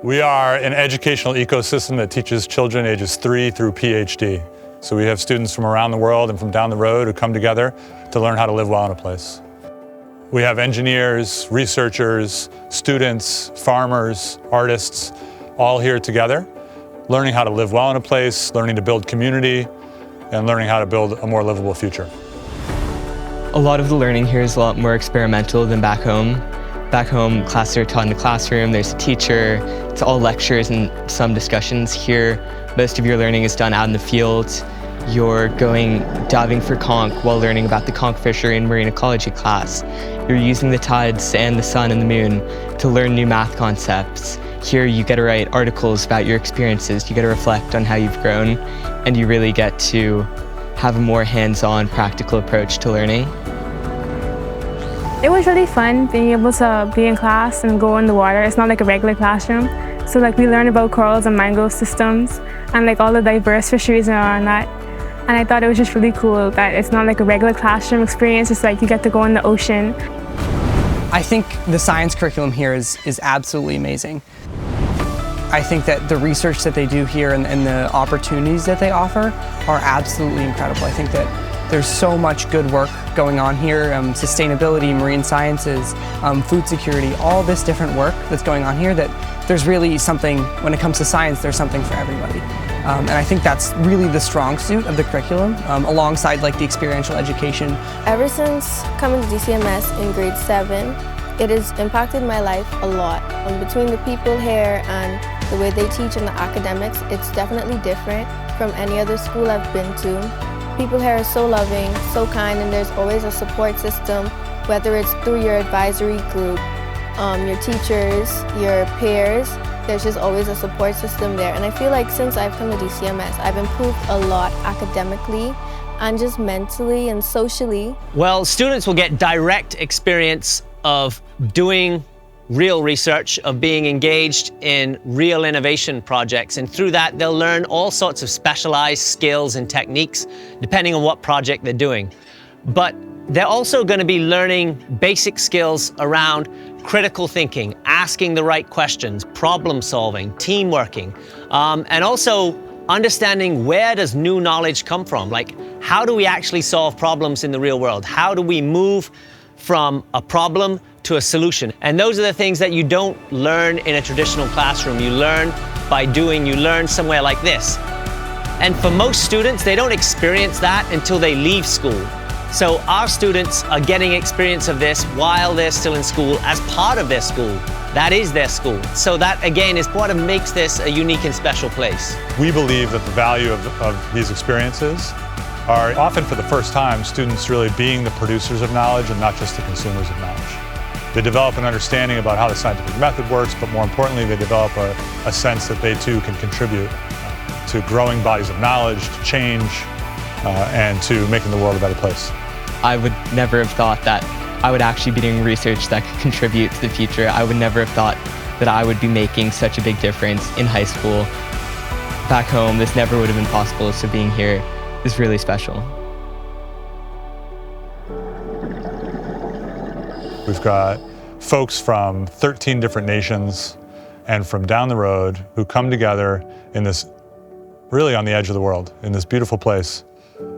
We are an educational ecosystem that teaches children ages 3 through PhD. So we have students from around the world and from down the road who come together to learn how to live well in a place. We have engineers, researchers, students, farmers, artists, all here together, learning how to live well in a place, learning to build community, and learning how to build a more livable future. A lot of the learning here is a lot more experimental than back home. Back home, classes are taught in the classroom, there's a teacher, it's all lectures and some discussions. Here, most of your learning is done out in the field. You're going diving for conch while learning about the conch fishery in marine ecology class. You're using the tides and the sun and the moon to learn new math concepts. Here you get to write articles about your experiences, you get to reflect on how you've grown, and you really get to have a more hands-on, practical approach to learning. It was really fun being able to be in class and go in the water. It's not like a regular classroom. So we learned about corals and mangrove systems and all the diverse fisheries around that. And I thought it was just really cool that it's not like a regular classroom experience. It's you get to go in the ocean. I think the science curriculum here is absolutely amazing. I think that the research that they do here and the opportunities that they offer are absolutely incredible. I think that there's so much good work going on here, sustainability, marine sciences, food security, all this different work that's going on here, that there's really something, when it comes to science, there's something for everybody. And I think that's really the strong suit of the curriculum, alongside the experiential education. Ever since coming to DCMS in grade 7, it has impacted my life a lot. Between the people here and the way they teach and the academics, it's definitely different from any other school I've been to. People here are so loving, so kind, and there's always a support system, whether it's through your advisory group, your teachers, your peers. There's just always a support system there. And I feel like since I've come to DCMS, I've improved a lot academically and just mentally and socially. Well, students will get direct experience of doing real research, of being engaged in real innovation projects, and through that they'll learn all sorts of specialized skills and techniques depending on what project they're doing. But they're also going to be learning basic skills around critical thinking, asking the right questions, problem solving, teamworking, and also understanding where does new knowledge come from? How do we actually solve problems in the real world? How do we move from a problem to a solution? And those are the things that you don't learn in a traditional classroom. You learn by doing, you learn somewhere like this. And for most students, they don't experience that until they leave school. So our students are getting experience of this while they're still in school, as part of their school. That is their school. So that, again, is what makes this a unique and special place. We believe that the value of these experiences are often, for the first time, students really being the producers of knowledge and not just the consumers of knowledge. They develop an understanding about how the scientific method works, but more importantly, they develop a sense that they too can contribute to growing bodies of knowledge, to change, and to making the world a better place. I would never have thought that I would actually be doing research that could contribute to the future. I would never have thought that I would be making such a big difference in high school. Back home, this never would have been possible, so being here is really special. We've got folks from 13 different nations and from down the road who come together in this, really on the edge of the world, in this beautiful place.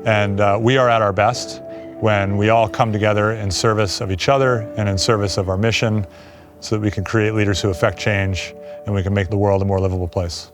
And we are at our best when we all come together in service of each other and in service of our mission, so that we can create leaders who affect change and we can make the world a more livable place.